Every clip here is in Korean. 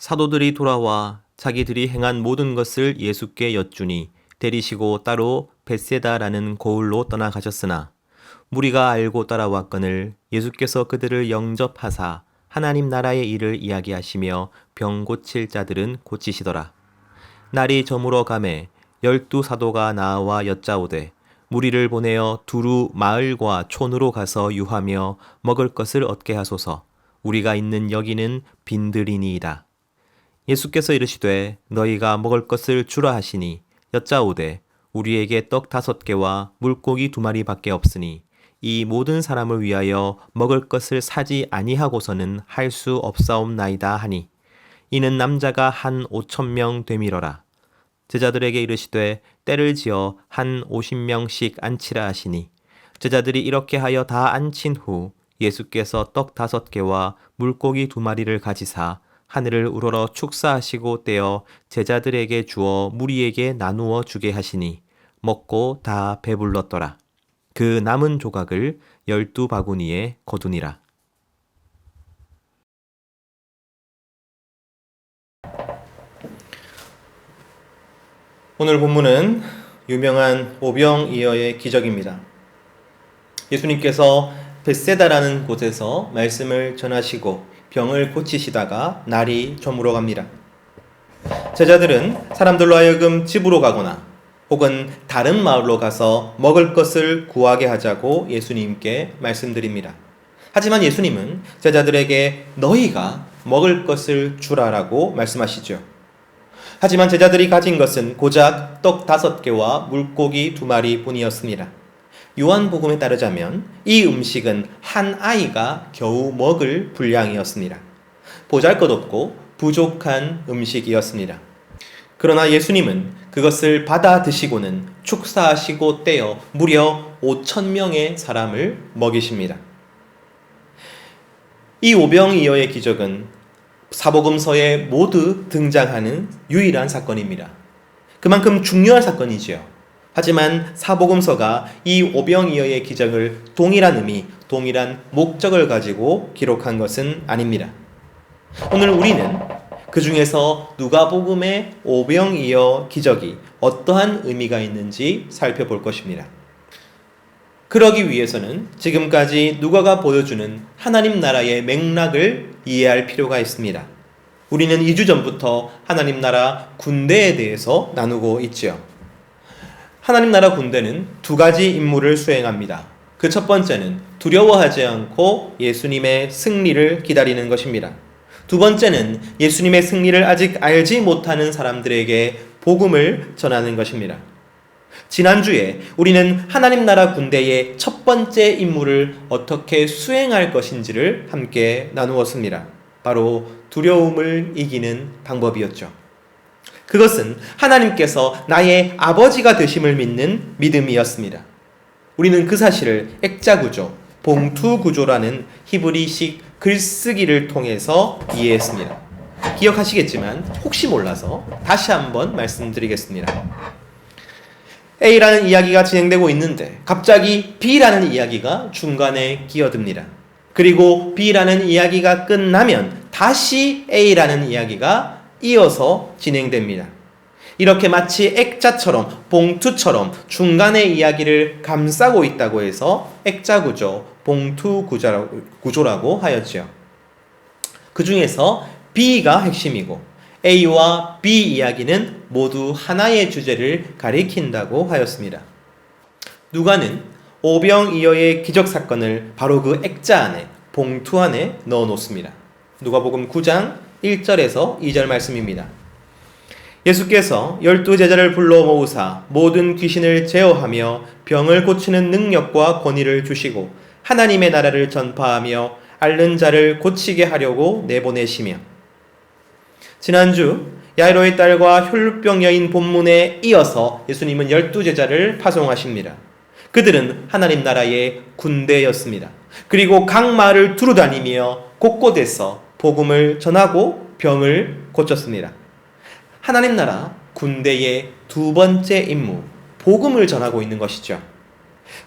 사도들이 돌아와 자기들이 행한 모든 것을 예수께 여쭈니 데리시고 따로 벳세다라는 고을로 떠나가셨으나 무리가 알고 따라왔거늘 예수께서 그들을 영접하사 하나님 나라의 일을 이야기하시며 병 고칠 자들은 고치시더라. 날이 저물어 가매 12 사도가 나와 여짜오되 무리를 보내어 두루 마을과 촌으로 가서 유하며 먹을 것을 얻게 하소서. 우리가 있는 여기는 빈들이니이다. 예수께서 이르시되 너희가 먹을 것을 주라 하시니 여짜오되 우리에게 떡 5개와 물고기 2마리밖에 없으니 이 모든 사람을 위하여 먹을 것을 사지 아니하고서는 할 수 없사옵나이다 하니 이는 남자가 한 5,000명 되밀어라. 제자들에게 이르시되 때를 지어 한 50명씩 앉히라 하시니 제자들이 이렇게 하여 다 앉힌 후 예수께서 떡 5개와 물고기 2마리를 가지사 하늘을 우러러 축사하시고 떼어 제자들에게 주어 무리에게 나누어 주게 하시니 먹고 다 배불렀더라. 그 남은 조각을 12바구니에 거두니라. 오늘 본문은 유명한 오병이어의 기적입니다. 예수님께서 벳세다라는 곳에서 말씀을 전하시고 병을 고치시다가 날이 저물어 갑니다. 제자들은 사람들로 하여금 집으로 가거나 혹은 다른 마을로 가서 먹을 것을 구하게 하자고 예수님께 말씀드립니다. 하지만 예수님은 제자들에게 너희가 먹을 것을 주라라고 말씀하시죠. 하지만 제자들이 가진 것은 고작 떡 5개와 물고기 2마리 뿐이었습니다. 요한복음에 따르자면 이 음식은 한 아이가 겨우 먹을 분량이었습니다. 보잘것없고 부족한 음식이었습니다. 그러나 예수님은 그것을 받아 드시고는 축사하시고 떼어 무려 5,000명의 사람을 먹이십니다. 이 오병이어의 기적은 사복음서에 모두 등장하는 유일한 사건입니다. 그만큼 중요한 사건이지요. 하지만 사복음서가 이 오병이어의 기적을 동일한 의미, 동일한 목적을 가지고 기록한 것은 아닙니다. 오늘 우리는 그 중에서 누가복음의 오병이어 기적이 어떠한 의미가 있는지 살펴볼 것입니다. 그러기 위해서는 지금까지 누가가 보여주는 하나님 나라의 맥락을 이해할 필요가 있습니다. 우리는 2주 전부터 하나님 나라 군대에 대해서 나누고 있지요. 하나님 나라 군대는 2가지 임무를 수행합니다. 그 첫 번째는 두려워하지 않고 예수님의 승리를 기다리는 것입니다. 두 번째는 예수님의 승리를 아직 알지 못하는 사람들에게 복음을 전하는 것입니다. 지난주에 우리는 하나님 나라 군대의 첫 번째 임무를 어떻게 수행할 것인지를 함께 나누었습니다. 바로 두려움을 이기는 방법이었죠. 그것은 하나님께서 나의 아버지가 되심을 믿는 믿음이었습니다. 우리는 그 사실을 액자구조, 봉투구조라는 히브리식 글쓰기를 통해서 이해했습니다. 기억하시겠지만 혹시 몰라서 다시 한번 말씀드리겠습니다. A라는 이야기가 진행되고 있는데 갑자기 B라는 이야기가 중간에 끼어듭니다. 그리고 B라는 이야기가 끝나면 다시 A라는 이야기가 이어서 진행됩니다. 이렇게 마치 액자처럼 봉투처럼 중간의 이야기를 감싸고 있다고 해서 액자구조, 봉투구조라고 하였죠. 그 중에서 B가 핵심이고 A와 B 이야기는 모두 하나의 주제를 가리킨다고 하였습니다. 누가는 오병이어의 기적사건을 바로 그 액자 안에, 봉투 안에 넣어 놓습니다. 누가복음 9장 1절에서 2절 말씀입니다. 예수께서 12 제자를 불러 모으사 모든 귀신을 제어하며 병을 고치는 능력과 권위를 주시고 하나님의 나라를 전파하며 앓는 자를 고치게 하려고 내보내시며. 지난주 야이로의 딸과 혈루병 여인 본문에 이어서 예수님은 12 제자를 파송하십니다. 그들은 하나님 나라의 군대였습니다. 그리고 각 마을을 두루다니며 곳곳에서 복음을 전하고 병을 고쳤습니다. 하나님 나라 군대의 2번째 임무, 복음을 전하고 있는 것이죠.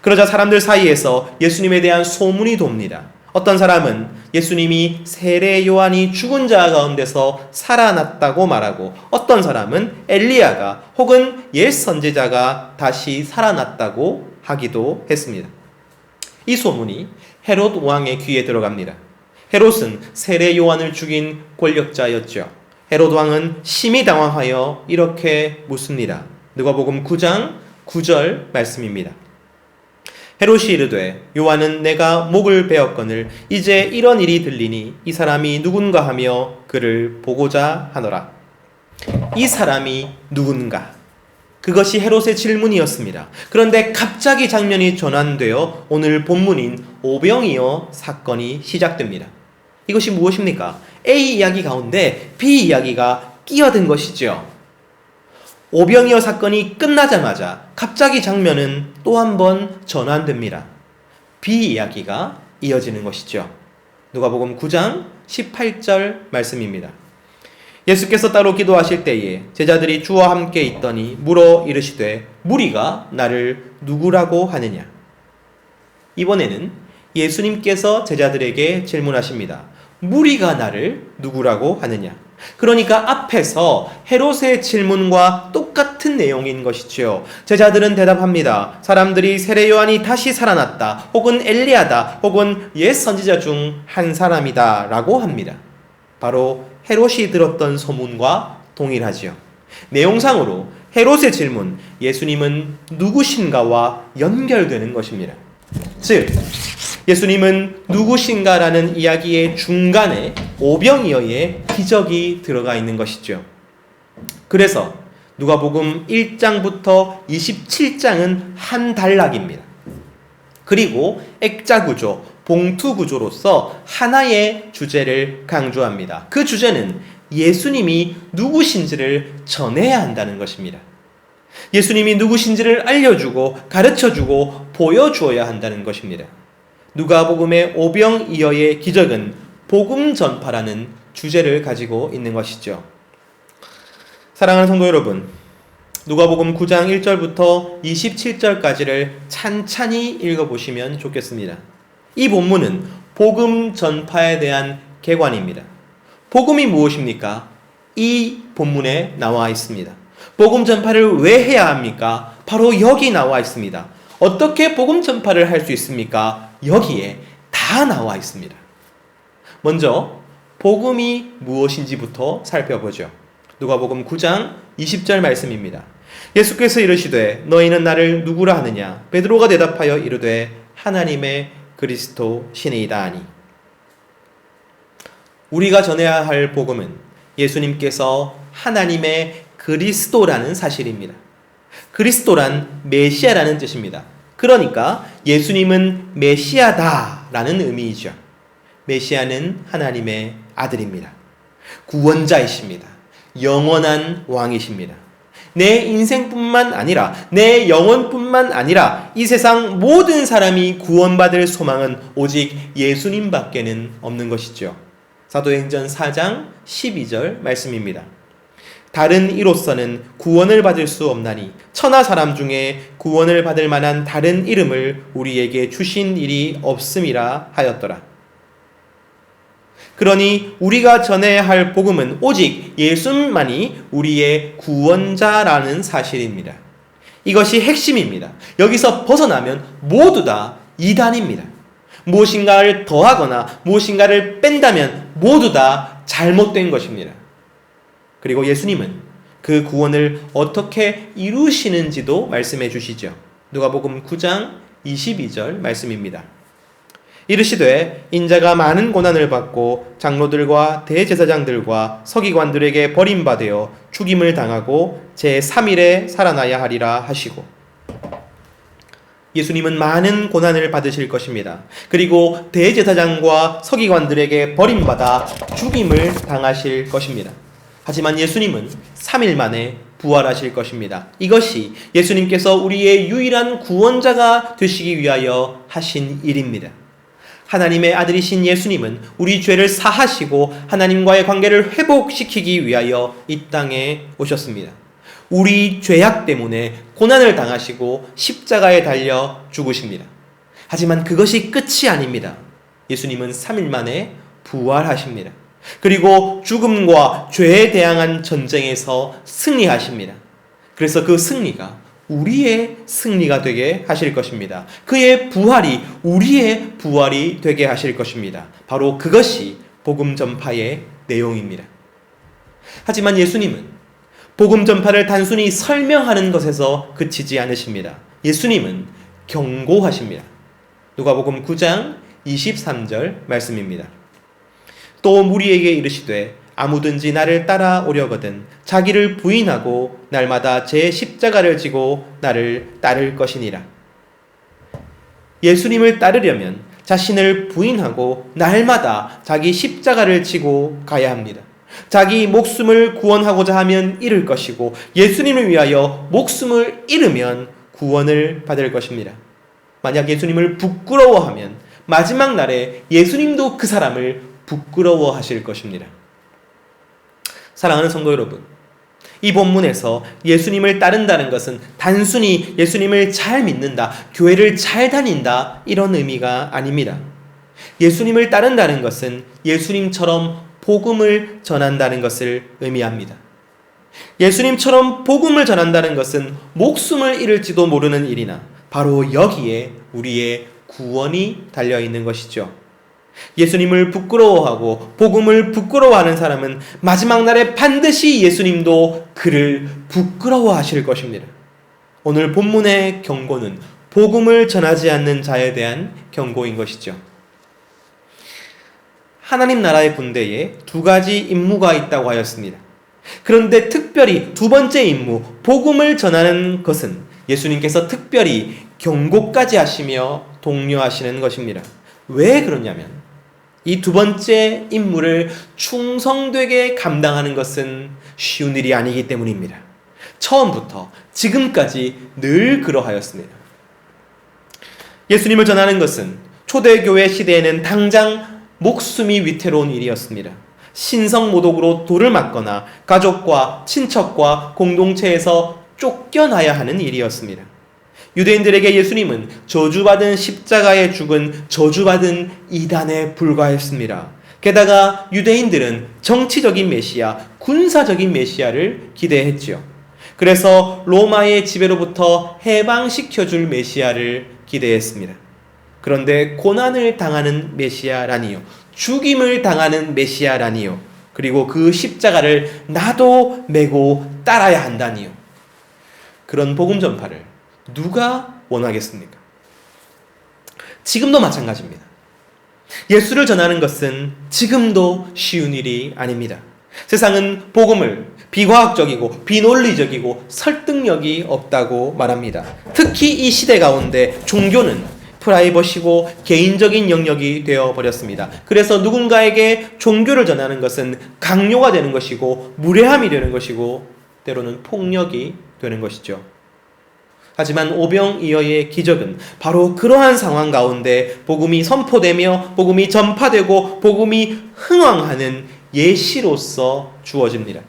그러자 사람들 사이에서 예수님에 대한 소문이 돕니다. 어떤 사람은 예수님이 세례 요한이 죽은 자 가운데서 살아났다고 말하고, 어떤 사람은 엘리야가 혹은 옛 선지자가 다시 살아났다고 하기도 했습니다. 이 소문이 헤롯 왕의 귀에 들어갑니다. 헤롯은 세례 요한을 죽인 권력자였죠. 헤롯 왕은 심히 당황하여 이렇게 묻습니다. 누가복음 9장 9절 말씀입니다. 헤롯이 이르되 요한은 내가 목을 베었거늘 이제 이런 일이 들리니 이 사람이 누군가 하며 그를 보고자 하노라. 이 사람이 누군가? 그것이 헤롯의 질문이었습니다. 그런데 갑자기 장면이 전환되어 오늘 본문인 오병이어 사건이 시작됩니다. 이것이 무엇입니까? A 이야기 가운데 B 이야기가 끼어든 것이죠. 오병이어 사건이 끝나자마자 갑자기 장면은 또 한 번 전환됩니다. B 이야기가 이어지는 것이죠. 누가복음 9장 18절 말씀입니다. 예수께서 따로 기도하실 때에 제자들이 주와 함께 있더니 물어 이르시되 무리가 나를 누구라고 하느냐. 이번에는 예수님께서 제자들에게 질문하십니다. 무리가 나를 누구라고 하느냐. 그러니까 앞에서 헤롯의 질문과 똑같은 내용인 것이지요. 제자들은 대답합니다. 사람들이 세례 요한이 다시 살아났다, 혹은 엘리야다, 혹은 옛 선지자 중 한 사람이다 라고 합니다. 바로 헤롯이 들었던 소문과 동일하지요. 내용상으로 헤롯의 질문, 예수님은 누구신가와 연결되는 것입니다. 즉, 예수님은 누구신가라는 이야기의 중간에 오병이어의 기적이 들어가 있는 것이죠. 그래서 누가복음 1장부터 27장은 한 단락입니다. 그리고 액자구조, 봉투구조로서 하나의 주제를 강조합니다. 그 주제는 예수님이 누구신지를 전해야 한다는 것입니다. 예수님이 누구신지를 알려주고 가르쳐주고 보여주어야 한다는 것입니다. 누가복음의 오병이어의 기적은 복음 전파라는 주제를 가지고 있는 것이죠. 사랑하는 성도 여러분, 누가복음 9장 1절부터 27절까지를 찬찬히 읽어보시면 좋겠습니다. 이 본문은 복음 전파에 대한 개관입니다. 복음이 무엇입니까? 이 본문에 나와 있습니다. 복음 전파를 왜 해야 합니까? 바로 여기 나와 있습니다. 어떻게 복음 전파를 할 수 있습니까? 여기에 다 나와 있습니다. 먼저 복음이 무엇인지부터 살펴보죠. 누가복음 9장 20절 말씀입니다. 예수께서 이르시되 너희는 나를 누구라 하느냐? 베드로가 대답하여 이르되 하나님의 그리스도 시니이다 하니. 우리가 전해야 할 복음은 예수님께서 하나님의 그리스도라는 사실입니다. 그리스도란 메시아라는 뜻입니다. 그러니까 예수님은 메시아다라는 의미이죠. 메시아는 하나님의 아들입니다. 구원자이십니다. 영원한 왕이십니다. 내 인생뿐만 아니라 내 영혼뿐만 아니라 이 세상 모든 사람이 구원받을 소망은 오직 예수님밖에는 없는 것이죠. 사도행전 4장 12절 말씀입니다. 다른 이로서는 구원을 받을 수 없나니 천하 사람 중에 구원을 받을 만한 다른 이름을 우리에게 주신 일이 없음이라 하였더라. 그러니 우리가 전해야 할 복음은 오직 예수만이 우리의 구원자라는 사실입니다. 이것이 핵심입니다. 여기서 벗어나면 모두 다 이단입니다. 무엇인가를 더하거나 무엇인가를 뺀다면 모두 다 잘못된 것입니다. 그리고 예수님은 그 구원을 어떻게 이루시는지도 말씀해 주시죠. 누가복음 9장 22절 말씀입니다. 이르시되 인자가 많은 고난을 받고 장로들과 대제사장들과 서기관들에게 버림받아 죽임을 당하고 제3일에 살아나야 하리라 하시고, 예수님은 많은 고난을 받으실 것입니다. 그리고 대제사장과 서기관들에게 버림받아 죽임을 당하실 것입니다. 하지만 예수님은 3일 만에 부활하실 것입니다. 이것이 예수님께서 우리의 유일한 구원자가 되시기 위하여 하신 일입니다. 하나님의 아들이신 예수님은 우리 죄를 사하시고 하나님과의 관계를 회복시키기 위하여 이 땅에 오셨습니다. 우리 죄악 때문에 고난을 당하시고 십자가에 달려 죽으십니다. 하지만 그것이 끝이 아닙니다. 예수님은 3일 만에 부활하십니다. 그리고 죽음과 죄에 대항한 전쟁에서 승리하십니다. 그래서 그 승리가 우리의 승리가 되게 하실 것입니다. 그의 부활이 우리의 부활이 되게 하실 것입니다. 바로 그것이 복음 전파의 내용입니다. 하지만 예수님은 복음 전파를 단순히 설명하는 것에서 그치지 않으십니다. 예수님은 경고하십니다. 누가복음 9장 23절 말씀입니다. 또 무리에게 이르시되 아무든지 나를 따라오려거든 자기를 부인하고 날마다 제 십자가를 지고 나를 따를 것이니라. 예수님을 따르려면 자신을 부인하고 날마다 자기 십자가를 지고 가야 합니다. 자기 목숨을 구원하고자 하면 잃을 것이고 예수님을 위하여 목숨을 잃으면 구원을 받을 것입니다. 만약 예수님을 부끄러워하면 마지막 날에 예수님도 그 사람을 부끄러워하실 것입니다. 사랑하는 성도 여러분, 이 본문에서 예수님을 따른다는 것은 단순히 예수님을 잘 믿는다, 교회를 잘 다닌다 이런 의미가 아닙니다. 예수님을 따른다는 것은 예수님처럼 복음을 전한다는 것을 의미합니다. 예수님처럼 복음을 전한다는 것은 목숨을 잃을지도 모르는 일이나 바로 여기에 우리의 구원이 달려있는 것이죠. 예수님을 부끄러워하고 복음을 부끄러워하는 사람은 마지막 날에 반드시 예수님도 그를 부끄러워하실 것입니다. 오늘 본문의 경고는 복음을 전하지 않는 자에 대한 경고인 것이죠. 하나님 나라의 군대에 두 가지 임무가 있다고 하였습니다. 그런데 특별히 두 번째 임무, 복음을 전하는 것은 예수님께서 특별히 경고까지 하시며 독려하시는 것입니다. 왜 그러냐면 이 두 번째 임무를 충성되게 감당하는 것은 쉬운 일이 아니기 때문입니다. 처음부터 지금까지 늘 그러하였습니다. 예수님을 전하는 것은 초대교회 시대에는 당장 목숨이 위태로운 일이었습니다. 신성모독으로 돌을 맞거나 가족과 친척과 공동체에서 쫓겨나야 하는 일이었습니다. 유대인들에게 예수님은 저주받은 십자가에 죽은 저주받은 이단에 불과했습니다. 게다가 유대인들은 정치적인 메시아, 군사적인 메시아를 기대했지요. 그래서 로마의 지배로부터 해방시켜줄 메시아를 기대했습니다. 그런데 고난을 당하는 메시아라니요, 죽임을 당하는 메시아라니요, 그리고 그 십자가를 나도 메고 따라야 한다니요. 그런 복음 전파를 누가 원하겠습니까? 지금도 마찬가지입니다. 예수를 전하는 것은 지금도 쉬운 일이 아닙니다. 세상은 복음을 비과학적이고 비논리적이고 설득력이 없다고 말합니다. 특히 이 시대 가운데 종교는 프라이버시고 개인적인 영역이 되어버렸습니다. 그래서 누군가에게 종교를 전하는 것은 강요가 되는 것이고 무례함이 되는 것이고 때로는 폭력이 되는 것이죠. 하지만 오병이어의 기적은 바로 그러한 상황 가운데 복음이 선포되며 복음이 전파되고 복음이 흥왕하는 예시로서 주어집니다.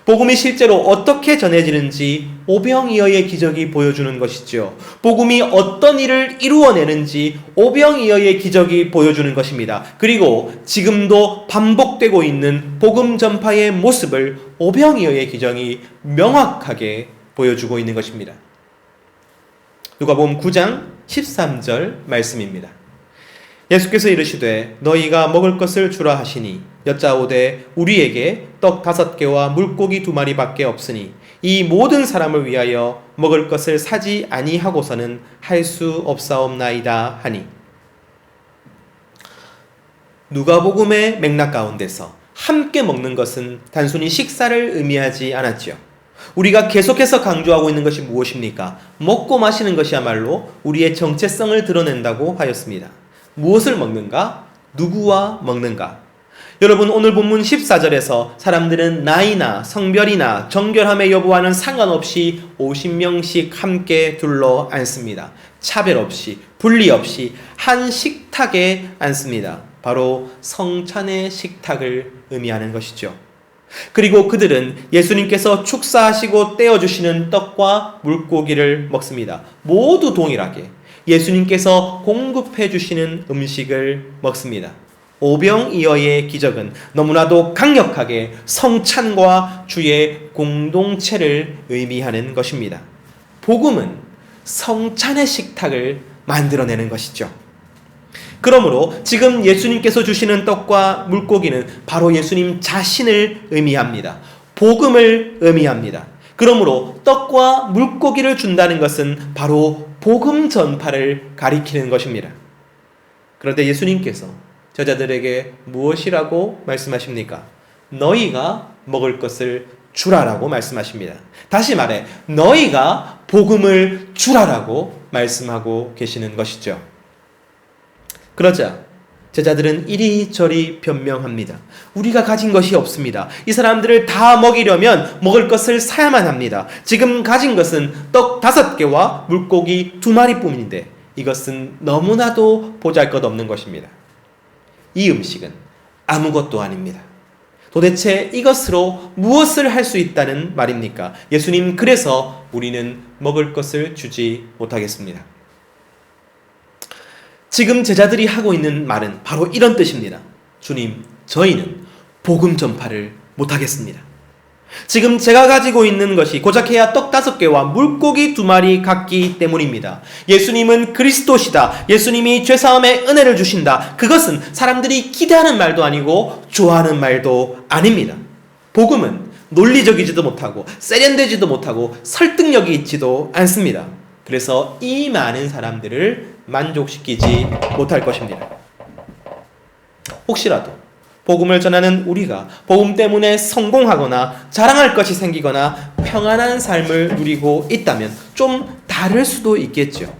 복음이 실제로 어떻게 전해지는지 오병이어의 기적이 보여주는 것이죠. 복음이 어떤 일을 이루어내는지 오병이어의 기적이 보여주는 것입니다. 그리고 지금도 반복되고 있는 복음 전파의 모습을 오병이어의 기적이 명확하게 보여주고 있는 것입니다. 누가복음 9장 13절 말씀입니다. 예수께서 이르시되 너희가 먹을 것을 주라 하시니 여짜오되 우리에게 떡 5개와 물고기 2마리밖에 없으니 이 모든 사람을 위하여 먹을 것을 사지 아니하고서는 할 수 없사옵나이다 하니. 누가복음의 맥락 가운데서 함께 먹는 것은 단순히 식사를 의미하지 않았지요. 우리가 계속해서 강조하고 있는 것이 무엇입니까? 먹고 마시는 것이야말로 우리의 정체성을 드러낸다고 하였습니다. 무엇을 먹는가? 누구와 먹는가? 여러분, 오늘 본문 14절에서 사람들은 나이나 성별이나 정결함의 여부와는 상관없이 50명씩 함께 둘러 앉습니다. 차별 없이, 분리 없이 한 식탁에 앉습니다. 바로 성찬의 식탁을 의미하는 것이죠. 그리고 그들은 예수님께서 축사하시고 떼어주시는 떡과 물고기를 먹습니다. 모두 동일하게 예수님께서 공급해 주시는 음식을 먹습니다. 오병이어의 기적은 너무나도 강력하게 성찬과 주의 공동체를 의미하는 것입니다. 복음은 성찬의 식탁을 만들어내는 것이죠. 그러므로 지금 예수님께서 주시는 떡과 물고기는 바로 예수님 자신을 의미합니다. 복음을 의미합니다. 그러므로 떡과 물고기를 준다는 것은 바로 복음 전파를 가리키는 것입니다. 그런데 예수님께서 제자들에게 무엇이라고 말씀하십니까? 너희가 먹을 것을 주라라고 말씀하십니다. 다시 말해 너희가 복음을 주라라고 말씀하고 계시는 것이죠. 그러자 제자들은 이리저리 변명합니다. 우리가 가진 것이 없습니다. 이 사람들을 다 먹이려면 먹을 것을 사야만 합니다. 지금 가진 것은 떡 5개와 물고기 2마리뿐인데 이것은 너무나도 보잘것없는 것입니다. 이 음식은 아무것도 아닙니다. 도대체 이것으로 무엇을 할 수 있다는 말입니까? 예수님, 그래서 우리는 먹을 것을 주지 못하겠습니다. 지금 제자들이 하고 있는 말은 바로 이런 뜻입니다. 주님, 저희는 복음 전파를 못하겠습니다. 지금 제가 가지고 있는 것이 고작해야 떡 5개와 물고기 2마리 같기 때문입니다. 예수님은 그리스도시다. 예수님이 죄사함의 은혜를 주신다. 그것은 사람들이 기대하는 말도 아니고 좋아하는 말도 아닙니다. 복음은 논리적이지도 못하고 세련되지도 못하고 설득력이 있지도 않습니다. 그래서 이 많은 사람들을 만족시키지 못할 것입니다. 혹시라도 복음을 전하는 우리가 복음 때문에 성공하거나 자랑할 것이 생기거나 평안한 삶을 누리고 있다면 좀 다를 수도 있겠죠.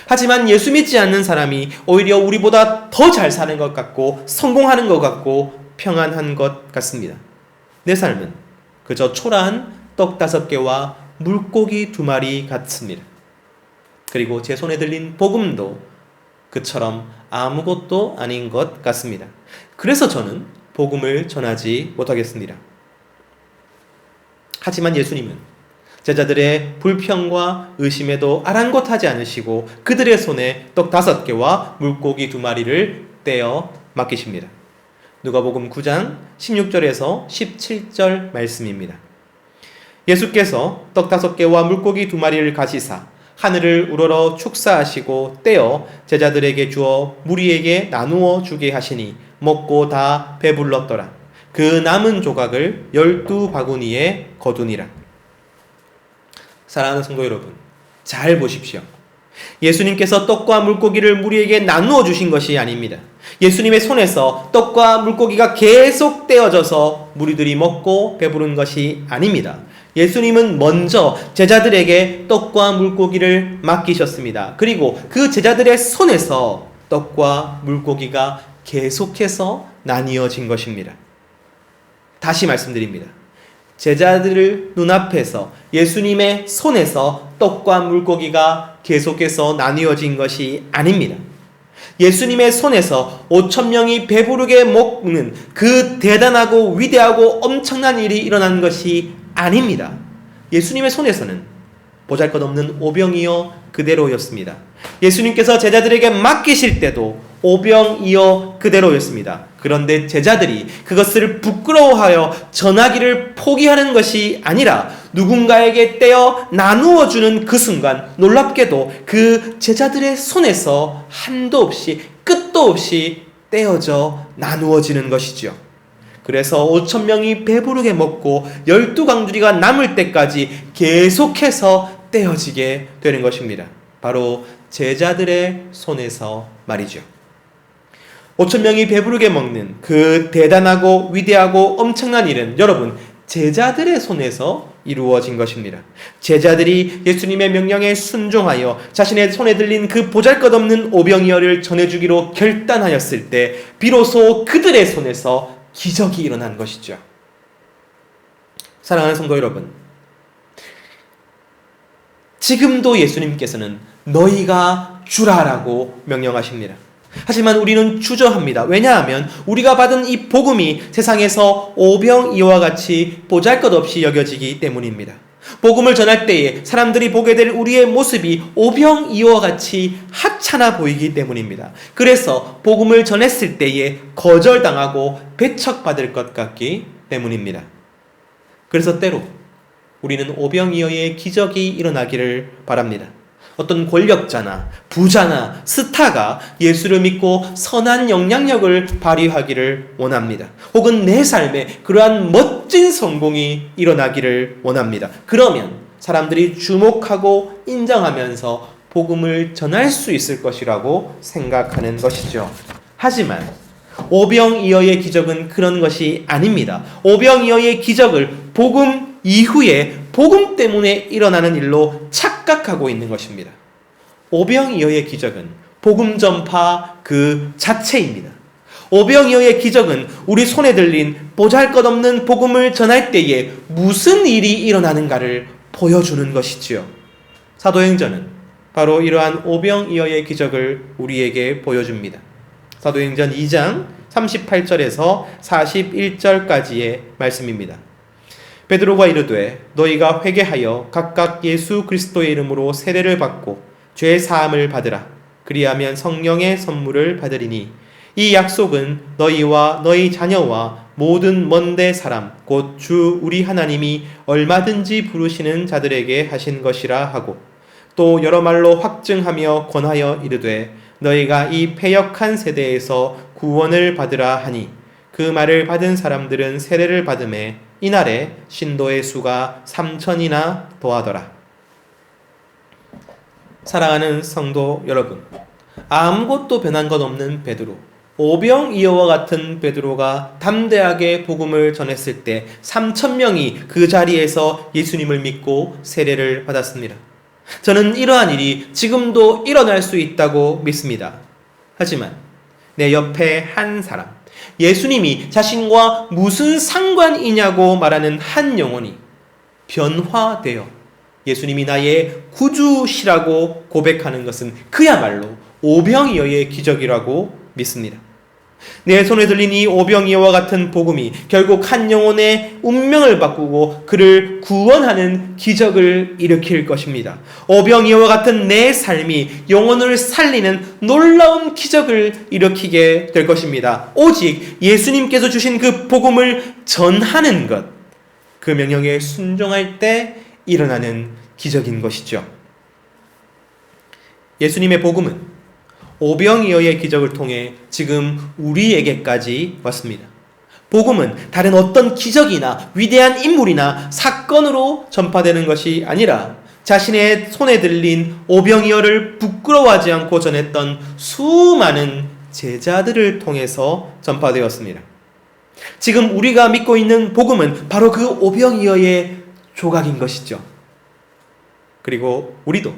하지만 예수 믿지 않는 사람이 오히려 우리보다 더 잘 사는 것 같고 성공하는 것 같고 평안한 것 같습니다. 내 삶은 그저 초라한 떡 5개와 물고기 2마리 같습니다. 그리고 제 손에 들린 복음도 그처럼 아무것도 아닌 것 같습니다. 그래서 저는 복음을 전하지 못하겠습니다. 하지만 예수님은 제자들의 불평과 의심에도 아랑곳하지 않으시고 그들의 손에 떡 5개와 물고기 2마리를 떼어 맡기십니다. 누가복음 9장 16절에서 17절 말씀입니다. 예수께서 떡 5개와 물고기 2마리를 가지사 하늘을 우러러 축사하시고 떼어 제자들에게 주어 무리에게 나누어 주게 하시니 먹고 다 배불렀더라. 그 남은 조각을 12바구니에 거두니라. 사랑하는 성도 여러분, 잘 보십시오. 예수님께서 떡과 물고기를 무리에게 나누어 주신 것이 아닙니다. 예수님의 손에서 떡과 물고기가 계속 떼어져서 무리들이 먹고 배부른 것이 아닙니다. 예수님은 먼저 제자들에게 떡과 물고기를 맡기셨습니다. 그리고 그 제자들의 손에서 떡과 물고기가 계속해서 나뉘어진 것입니다. 다시 말씀드립니다. 제자들을 눈앞에서 예수님의 손에서 떡과 물고기가 계속해서 나뉘어진 것이 아닙니다. 예수님의 손에서 5,000명이 배부르게 먹는 그 대단하고 위대하고 엄청난 일이 일어난 것이 아닙니다. 예수님의 손에서는 보잘것없는 오병이어 그대로였습니다. 예수님께서 제자들에게 맡기실 때도 오병이어 그대로였습니다. 그런데 제자들이 그것을 부끄러워하여 전하기를 포기하는 것이 아니라 누군가에게 떼어 나누어 주는 그 순간 놀랍게도 그 제자들의 손에서 한도 없이 끝도 없이 떼어져 나누어지는 것이죠. 그래서 5,000명이 배부르게 먹고 12강주리가 남을 때까지 계속해서 떼어지게 되는 것입니다. 바로 제자들의 손에서 말이죠. 5,000명이 배부르게 먹는 그 대단하고 위대하고 엄청난 일은 여러분 제자들의 손에서 이루어진 것입니다. 제자들이 예수님의 명령에 순종하여 자신의 손에 들린 그 보잘것없는 오병이어를 전해주기로 결단하였을 때 비로소 그들의 손에서 기적이 일어난 것이죠. 사랑하는 성도 여러분, 지금도 예수님께서는 너희가 주라라고 명령하십니다. 하지만 우리는 주저합니다. 왜냐하면 우리가 받은 이 복음이 세상에서 오병이어와 같이 보잘것없이 여겨지기 때문입니다. 복음을 전할 때에 사람들이 보게 될 우리의 모습이 오병이어와 같이 하찮아 보이기 때문입니다. 그래서 복음을 전했을 때에 거절당하고 배척받을 것 같기 때문입니다. 그래서 때로 우리는 오병이어의 기적이 일어나기를 바랍니다. 어떤 권력자나 부자나 스타가 예수를 믿고 선한 영향력을 발휘하기를 원합니다. 혹은 내 삶에 그러한 멋진 성공이 일어나기를 원합니다. 그러면 사람들이 주목하고 인정하면서 복음을 전할 수 있을 것이라고 생각하는 것이죠. 하지만 오병이어의 기적은 그런 것이 아닙니다. 오병이어의 기적을 복음 이후에 복음 때문에 일어나는 일로 착각하고 있는 것입니다. 오병이어의 기적은 복음 전파 그 자체입니다. 오병이어의 기적은 우리 손에 들린 보잘것없는 복음을 전할 때에 무슨 일이 일어나는가를 보여주는 것이지요. 사도행전은 바로 이러한 오병이어의 기적을 우리에게 보여줍니다. 사도행전 2장 38절에서 41절까지의 말씀입니다. 베드로가 이르되 너희가 회개하여 각각 예수 그리스도의 이름으로 세례를 받고 죄 사함을 받으라. 그리하면 성령의 선물을 받으리니 이 약속은 너희와 너희 자녀와 모든 먼데 사람 곧 주 우리 하나님이 얼마든지 부르시는 자들에게 하신 것이라 하고 또 여러 말로 확증하며 권하여 이르되 너희가 이 패역한 세대에서 구원을 받으라 하니 그 말을 받은 사람들은 세례를 받음에 이날에 신도의 수가 3,000이나 더하더라. 사랑하는 성도 여러분, 아무것도 변한 것 없는 베드로, 오병이어와 같은 베드로가 담대하게 복음을 전했을 때 3,000명이 그 자리에서 예수님을 믿고 세례를 받았습니다. 저는 이러한 일이 지금도 일어날 수 있다고 믿습니다. 하지만 내 옆에 한 사람, 예수님이 자신과 무슨 상관이냐고 말하는 한 영혼이 변화되어 예수님이 나의 구주시라고 고백하는 것은 그야말로 오병이어의 기적이라고 믿습니다. 내 손에 들린 이 오병이어와 같은 복음이 결국 한 영혼의 운명을 바꾸고 그를 구원하는 기적을 일으킬 것입니다. 오병이어와 같은 내 삶이 영혼을 살리는 놀라운 기적을 일으키게 될 것입니다. 오직 예수님께서 주신 그 복음을 전하는 것, 그 명령에 순종할 때 일어나는 기적인 것이죠. 예수님의 복음은 오병이어의 기적을 통해 지금 우리에게까지 왔습니다. 복음은 다른 어떤 기적이나 위대한 인물이나 사건으로 전파되는 것이 아니라 자신의 손에 들린 오병이어를 부끄러워하지 않고 전했던 수많은 제자들을 통해서 전파되었습니다. 지금 우리가 믿고 있는 복음은 바로 그 오병이어의 조각인 것이죠. 그리고 우리도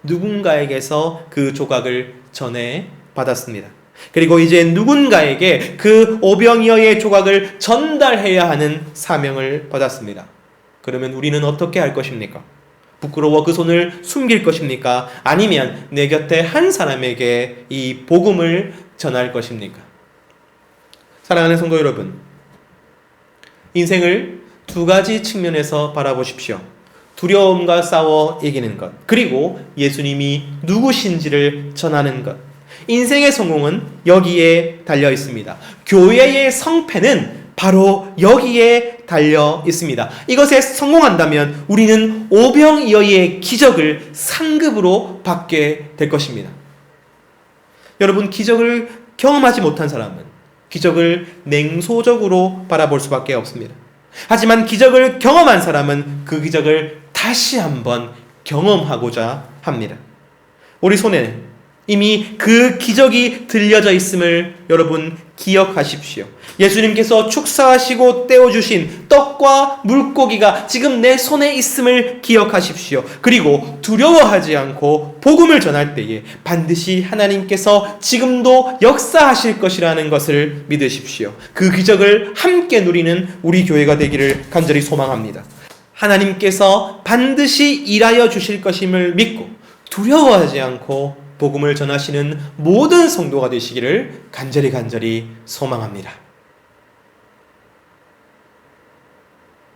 누군가에게서 그 조각을 전해 받았습니다. 그리고 이제 누군가에게 그 오병이어의 조각을 전달해야 하는 사명을 받았습니다. 그러면 우리는 어떻게 할 것입니까? 부끄러워 그 손을 숨길 것입니까? 아니면 내 곁에 한 사람에게 이 복음을 전할 것입니까? 사랑하는 성도 여러분, 인생을 두 가지 측면에서 바라보십시오. 두려움과 싸워 이기는 것, 그리고 예수님이 누구신지를 전하는 것. 인생의 성공은 여기에 달려 있습니다. 교회의 성패는 바로 여기에 달려 있습니다. 이것에 성공한다면 우리는 오병이어의 기적을 상급으로 받게 될 것입니다. 여러분, 기적을 경험하지 못한 사람은 기적을 냉소적으로 바라볼 수밖에 없습니다. 하지만 기적을 경험한 사람은 그 기적을 다시 한번 경험하고자 합니다. 우리 손에는 이미 그 기적이 들려져 있음을 여러분 기억하십시오. 예수님께서 축사하시고 떼어주신 떡과 물고기가 지금 내 손에 있음을 기억하십시오. 그리고 두려워하지 않고 복음을 전할 때에 반드시 하나님께서 지금도 역사하실 것이라는 것을 믿으십시오. 그 기적을 함께 누리는 우리 교회가 되기를 간절히 소망합니다. 하나님께서 반드시 일하여 주실 것임을 믿고 두려워하지 않고 복음을 전하시는 모든 성도가 되시기를 간절히 소망합니다.